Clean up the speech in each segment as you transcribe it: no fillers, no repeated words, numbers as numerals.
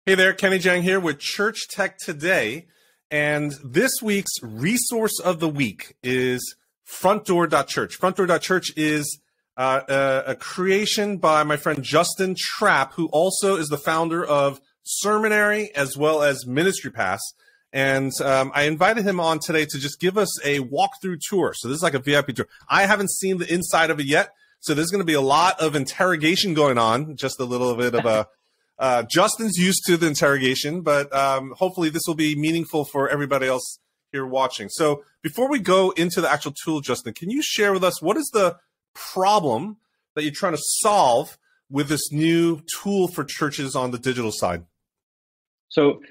Hey there, Kenny Jang here with Church Tech Today. And this week's resource of the week is FrontDoor.church. FrontDoor.church is a creation by my friend Justin Trapp, who also is the founder of Sermonary as well as Ministry Pass. And I invited him on today to just give us a walkthrough tour. So this is like a VIP tour. I haven't seen the inside of it yet, so there's going to be a lot of interrogation going on, just a little bit of a... Justin's used to the interrogation, but hopefully this will be meaningful for everybody else here watching. So before we go into the actual tool, Justin, can you share with us what is the problem that you're trying to solve with this new tool for churches on the digital side? So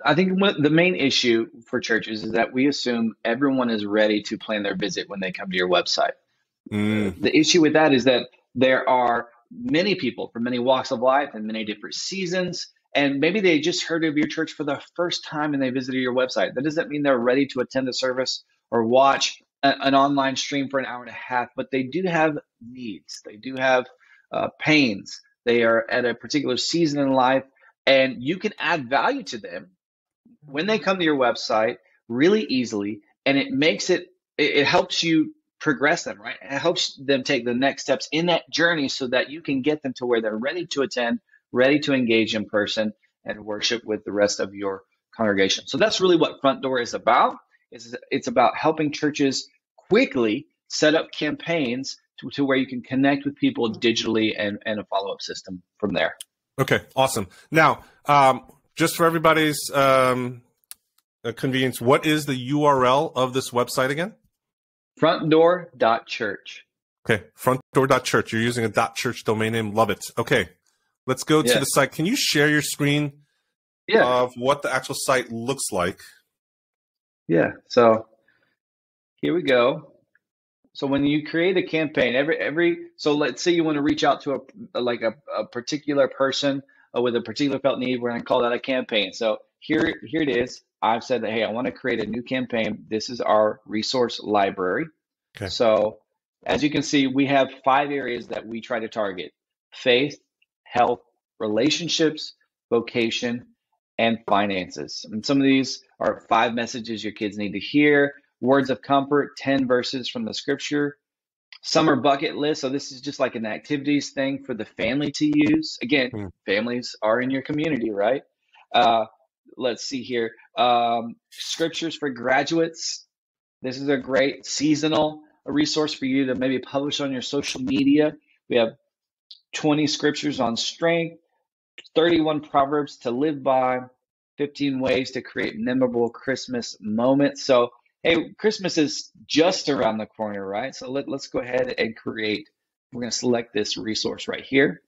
I think the main issue for churches is that we assume everyone is ready to plan their visit when they come to your website. The issue with that is that there are many people from many walks of life and many different seasons, and maybe they just heard of your church for the first time and they visited your website. That doesn't mean they're ready to attend the service or watch an online stream for an hour and a half, but they do have needs. They do have pains. They are at a particular season in life, and you can add value to them when they come to your website really easily, and it helps you progress them, right? It helps them take the next steps in that journey so that you can get them to where they're ready to attend, ready to engage in person and worship with the rest of your congregation. So that's really what Front Door is about. It's about helping churches quickly set up campaigns to where you can connect with people digitally and a follow-up system from there. Okay, awesome. Now, just for everybody's convenience, what is the URL of this website again? FrontDoor.church. Okay, FrontDoor.church. You're using a .church domain name. Love it. Okay, let's go to the site. Can you share your screen of what the actual site looks like? Yeah. So here we go. So when you create a campaign, so let's say you want to reach out to a particular person with a particular felt need. We're going to call that a campaign. So here it is. I've said that, hey, I want to create a new campaign. This is our resource library. Okay. So as you can see, we have 5 areas that we try to target: faith, health, relationships, vocation, and finances. And some of these are 5 messages your kids need to hear, words of comfort, 10 verses from the scripture, summer bucket list. So this is just like an activities thing for the family to use. Again, families are in your community, right? Let's see here. Scriptures for graduates. This is a great seasonal resource for you to maybe publish on your social media. We have 20 scriptures on strength, 31 proverbs to live by, 15 ways to create memorable Christmas moments. So, hey, Christmas is just around the corner, right? So let's go ahead and create. We're going to select this resource right here.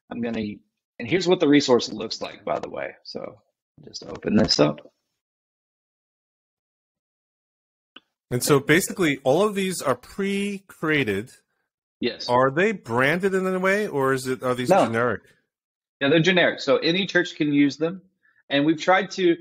And here's what the resource looks like, by the way. So just open this up. And so basically all of these are pre-created. Yes. Are they branded in any way, or are these generic? Yeah, they're generic. So any church can use them. And we've tried to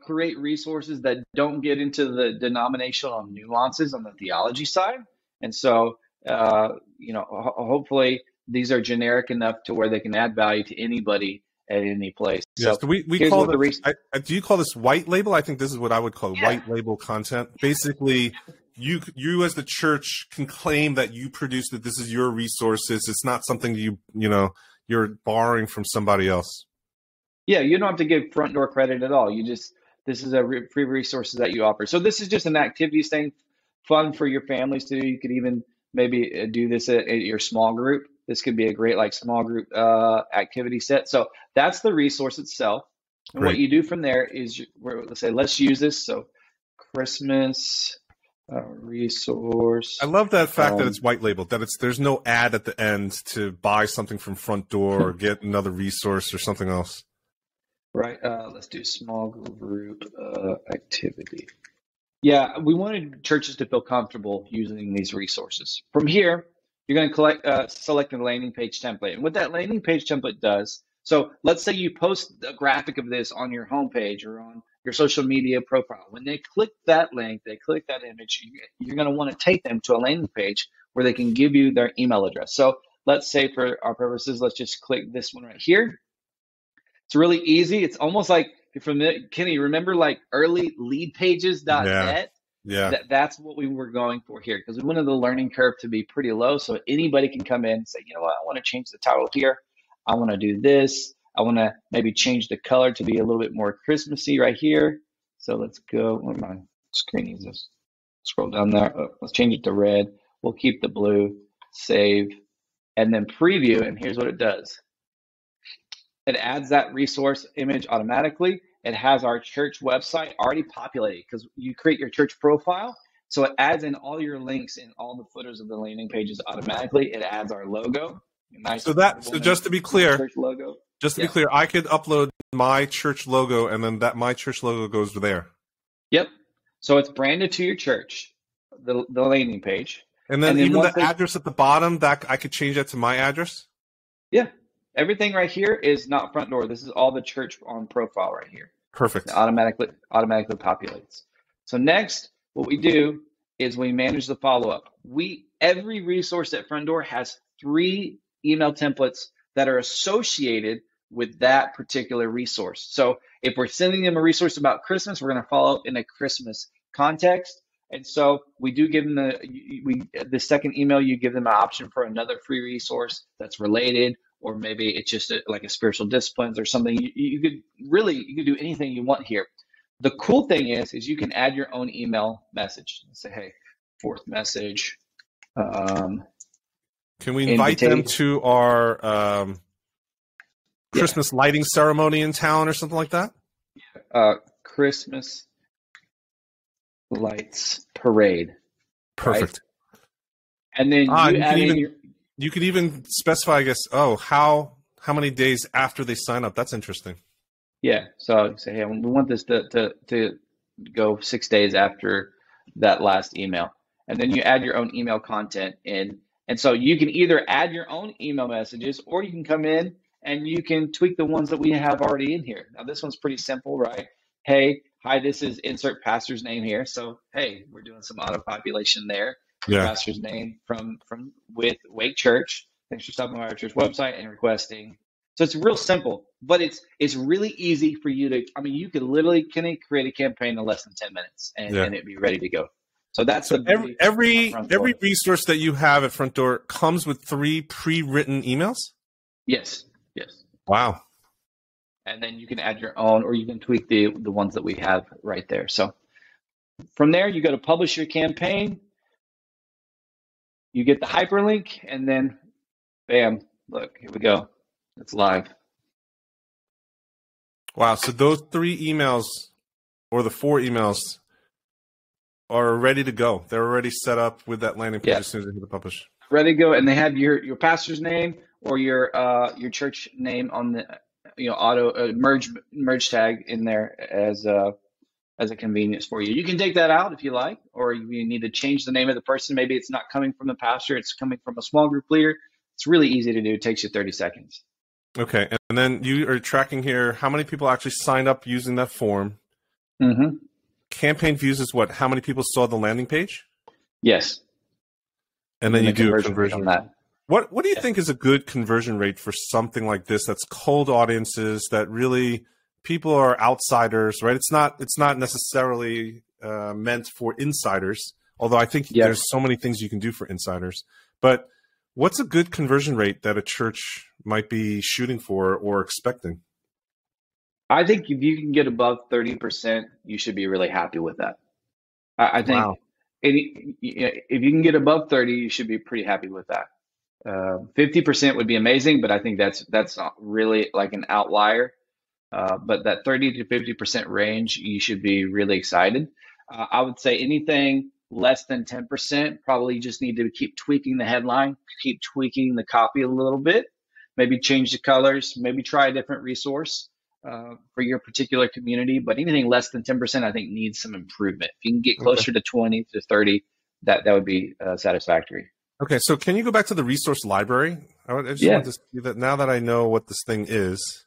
create resources that don't get into the denominational nuances on the theology side. And so, hopefully these are generic enough to where they can add value to anybody at any place. Yes, so we call it. Do you call this white label? I think this is what I would call white label content. Basically, you as the church can claim that you produced it. This is your resources. It's not something you're borrowing from somebody else. Yeah, you don't have to give Front Door credit at all. This is a free resources that you offer. So this is just an activities thing, fun for your families to do. You could even maybe do this at your small group. This could be a great small group activity set. So that's the resource itself. And Great. What you do from there is let's use this. So Christmas resource. I love that fact that it's white labeled, that there's no ad at the end to buy something from Front Door or get another resource or something else. Right. Let's do small group activity. Yeah, we wanted churches to feel comfortable using these resources. From here, you're going to select the landing page template. And what that landing page template does, so let's say you post a graphic of this on your homepage or on your social media profile. When they click that link, they click that image, you're going to want to take them to a landing page where they can give you their email address. So let's say for our purposes, let's just click this one right here. It's really easy. It's almost like, if you're familiar, Kenny, remember like early Yeah. leadpages.net? Yeah. That's what we were going for here, because we wanted the learning curve to be pretty low, so anybody can come in and say, you know what, I want to change the title here. I want to do this. I want to maybe change the color to be a little bit more Christmassy right here. So let's go. What my screen is this? Scroll down there. Oh, let's change it to red. We'll keep the blue. Save, and then preview. And here's what it does. It adds that resource image automatically. It has our church website already populated because you create your church profile. So it adds in all your links in all the footers of the landing pages automatically. It adds our logo. Nice. So just to be clear, church logo. I could upload my church logo, and then my church logo goes there. Yep. So it's branded to your church, the landing page. And then even the address at the bottom, that I could change that to my address? Yeah. Everything right here is not Front Door. This is all the church on profile right here. Perfect. It automatically populates. So next, what we do is we manage the follow-up. Every resource at Front Door has 3 email templates that are associated with that particular resource. So if we're sending them a resource about Christmas, we're going to follow up in a Christmas context. And so we do give them the second email, you give them an option for another free resource that's related, or maybe it's just like a spiritual disciplines or something. You could do anything you want here. The cool thing is you can add your own email message. Say, hey, 4th message. Can we invite them to our Christmas lighting ceremony in town or something like that? Christmas lights parade. Perfect. Right? And then you could even specify, I guess, how many days after they sign up. That's interesting. Yeah. So you say, hey, we want this to go 6 days after that last email. And then you add your own email content in. And so you can either add your own email messages, or you can come in and you can tweak the ones that we have already in here. Now, this one's pretty simple, right? Hey, hi, this is insert pastor's name here. So, hey, we're doing some auto population there. Yeah. Pastor's name with Wake Church. Thanks for stopping by our church website and requesting. So it's real simple, but it's really easy for you to. I mean, you could literally create a campaign in less than 10 minutes and it'd be ready to go. So that's every resource that you have at Front Door comes with 3 pre-written emails? Yes. Wow. And then you can add your own, or you can tweak the ones that we have right there. So from there, you go to publish your campaign. You get the hyperlink, and then bam, look, here we go. It's live. Wow. So those 3 emails, or the 4 emails, are ready to go. They're already set up with that landing page as soon as they hit the publish. Ready to go, and they have your pastor's name or your church name on the auto merge tag in there as a convenience for you. You can take that out if you like, or you need to change the name of the person. Maybe it's not coming from the pastor; it's coming from a small group leader. It's really easy to do. It takes you 30 seconds. Okay, and then you are tracking here how many people actually signed up using that form. Mm-hmm. Campaign views is what? How many people saw the landing page? Yes. And then you do a conversion on that. What do you think is a good conversion rate for something like this? That's cold audiences, that really people are outsiders, right? It's not necessarily meant for insiders. Although I think there's so many things you can do for insiders. But what's a good conversion rate that a church might be shooting for or expecting? I think if you can get above 30%, you should be really happy with that. I think if you can get above 30, you should be pretty happy with that. 50% would be amazing, but I think that's not really like an outlier. But that 30 to 50% range, you should be really excited. I would say anything less than 10%, probably just need to keep tweaking the headline, keep tweaking the copy a little bit, maybe change the colors, maybe try a different resource for your particular community. But anything less than 10%, I think needs some improvement. If you can get closer to 20 to 30, that would be satisfactory. Okay, so can you go back to the resource library? I just want to see that now that I know what this thing is.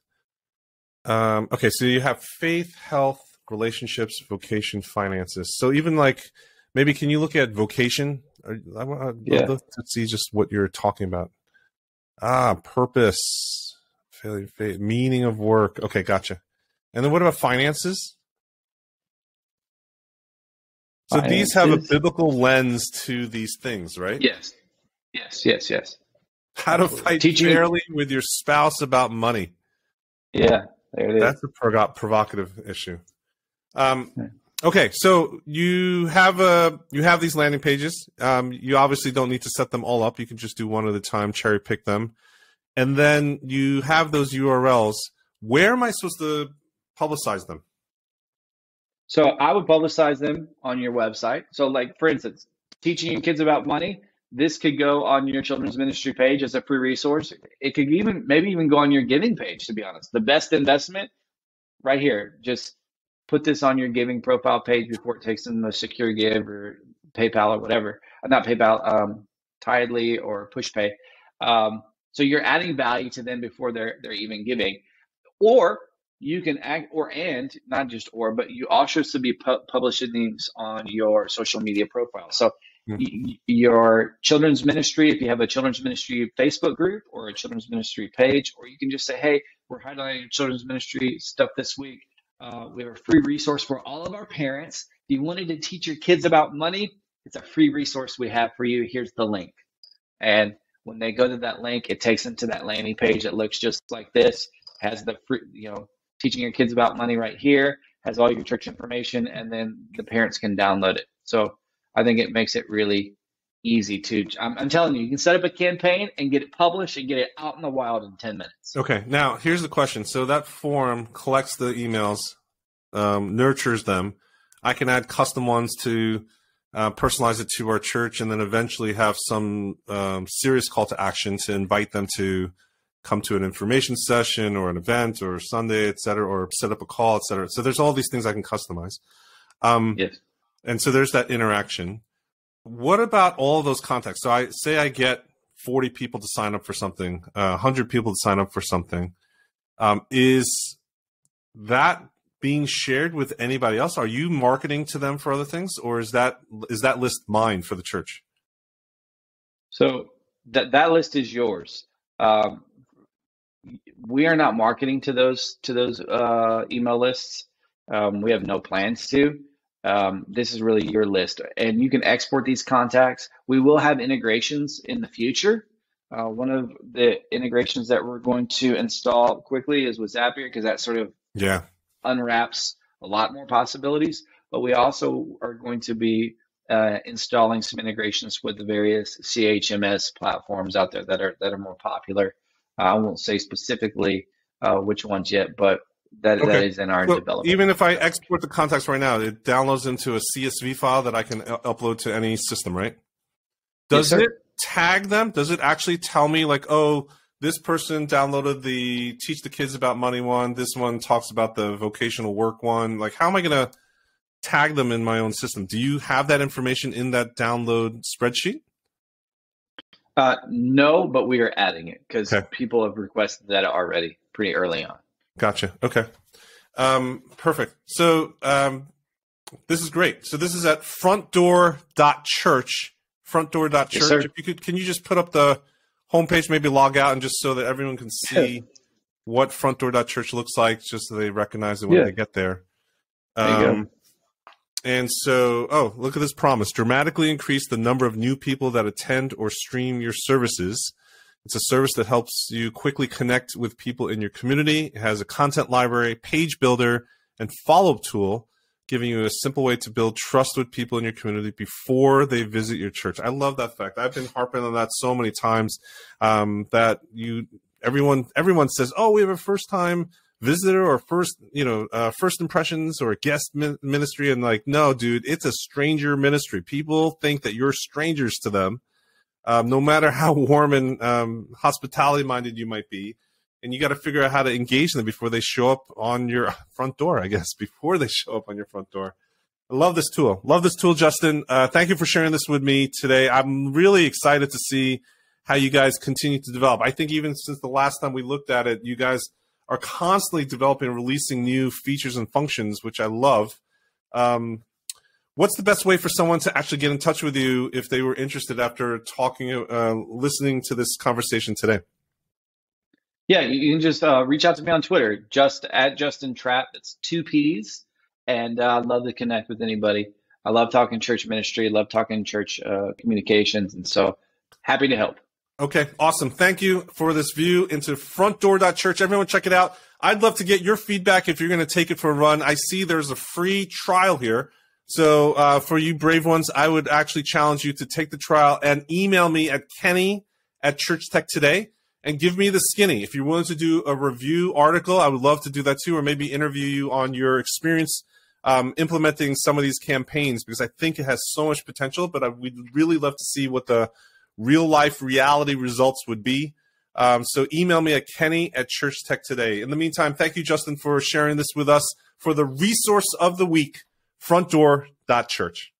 Okay, so you have faith, health, relationships, vocation, finances. So even like, maybe can you look at vocation? I'd love to see just what you're talking about. Purpose, Failure, meaning of work. Okay, gotcha. And then what about finances? So these have a biblical lens to these things, right? Yes. How to fight fairly with your spouse about money. Yeah, there it is. That's a provocative issue. Okay, so you have these landing pages. You obviously don't need to set them all up. You can just do one at a time, cherry pick them. And then you have those URLs. Where am I supposed to publicize them? So I would publicize them on your website. So like, for instance, teaching your kids about money, this could go on your children's ministry page as a free resource. It could maybe even go on your giving page, to be honest. The best investment right here. Just put this on your giving profile page before it takes them to Secure Give or PayPal or whatever. Not PayPal, Tidely or PushPay. So you're adding value to them before they're even giving. Or you can not just but you also should be publishing these on your social media profile. So your children's ministry, if you have a children's ministry Facebook group or a children's ministry page, or you can just say, hey, we're highlighting children's ministry stuff this week. We have a free resource for all of our parents. If you wanted to teach your kids about money, it's a free resource we have for you. Here's the link. And when they go to that link, it takes them to that landing page that looks just like this, has the free, teaching your kids about money right here, has all your church information, and then the parents can download it. So I think it makes it really easy to, I'm telling you, you can set up a campaign and get it published and get it out in the wild in 10 minutes. Okay. Now here's the question. So that form collects the emails, nurtures them. I can add custom ones to personalize it to our church, and then eventually have some serious call to action to invite them to come to an information session or an event or Sunday, et cetera, or set up a call, et cetera. So there's all these things I can customize. Yes. And so there's that interaction. What about all of those contacts? So I get 40 people to sign up for something, 100 people to sign up for something. Is that being shared with anybody else? Are you marketing to them for other things, or is that list mine for the church? So that list is yours. We are not marketing to those email lists. We have no plans to. This is really your list, and you can export these contacts. We will have integrations in the future. One of the integrations that we're going to install quickly is with Zapier, because that sort of unwraps a lot more possibilities. But we also are going to be installing some integrations with the various CHMS platforms out there that are more popular. I won't say specifically which ones yet, but that is in our development. Even if I export the contacts right now, it downloads into a CSV file that I can upload to any system, right? Does it tag them? Does it actually tell me, like, oh, this person downloaded the Teach the Kids About Money one, this one talks about the vocational work one? Like, how am I going to tag them in my own system? Do you have that information in that download spreadsheet? No, but we are adding it because people have requested that already pretty early on. Gotcha. Okay. Perfect. So this is great. So this is at FrontDoor.church. FrontDoor.church. Yes, sir. If you could, can you just put up the homepage, maybe log out, and just so that everyone can see what FrontDoor.church looks like, just so they recognize it when they get there. There you go. And so, look at this promise. Dramatically increase the number of new people that attend or stream your services. It's a service that helps you quickly connect with people in your community. It has a content library, page builder, and follow-up tool, giving you a simple way to build trust with people in your community before they visit your church. I love that fact. I've been harping on that so many times, that everyone says, oh, we have a first-time visitor or first impressions or guest ministry. And like, no, dude, it's a stranger ministry. People think that you're strangers to them, no matter how warm and hospitality minded you might be. And you got to figure out how to engage them before they show up on your front door, I guess, before they show up on your front door. I love this tool. Love this tool, Justin. Thank you for sharing this with me today. I'm really excited to see how you guys continue to develop. I think even since the last time we looked at it, you guys are constantly developing and releasing new features and functions, which I love. What's the best way for someone to actually get in touch with you if they were interested after listening to this conversation today? Yeah, you can just reach out to me on Twitter, just at Justin Trapp. It's 2 P's. And I'd love to connect with anybody. I love talking church ministry, love talking church communications. And so happy to help. Okay, awesome. Thank you for this view into FrontDoor.church. Everyone check it out. I'd love to get your feedback if you're going to take it for a run. I see there's a free trial here. So for you brave ones, I would actually challenge you to take the trial and email me at kenny@churchtechtoday and give me the skinny. If you're willing to do a review article, I would love to do that too, or maybe interview you on your experience implementing some of these campaigns, because I think it has so much potential, but we'd really love to see what the real life reality results would be. So email me at kenny@churchtechtoday. In the meantime, thank you, Justin, for sharing this with us for the resource of the week, FrontDoor.church.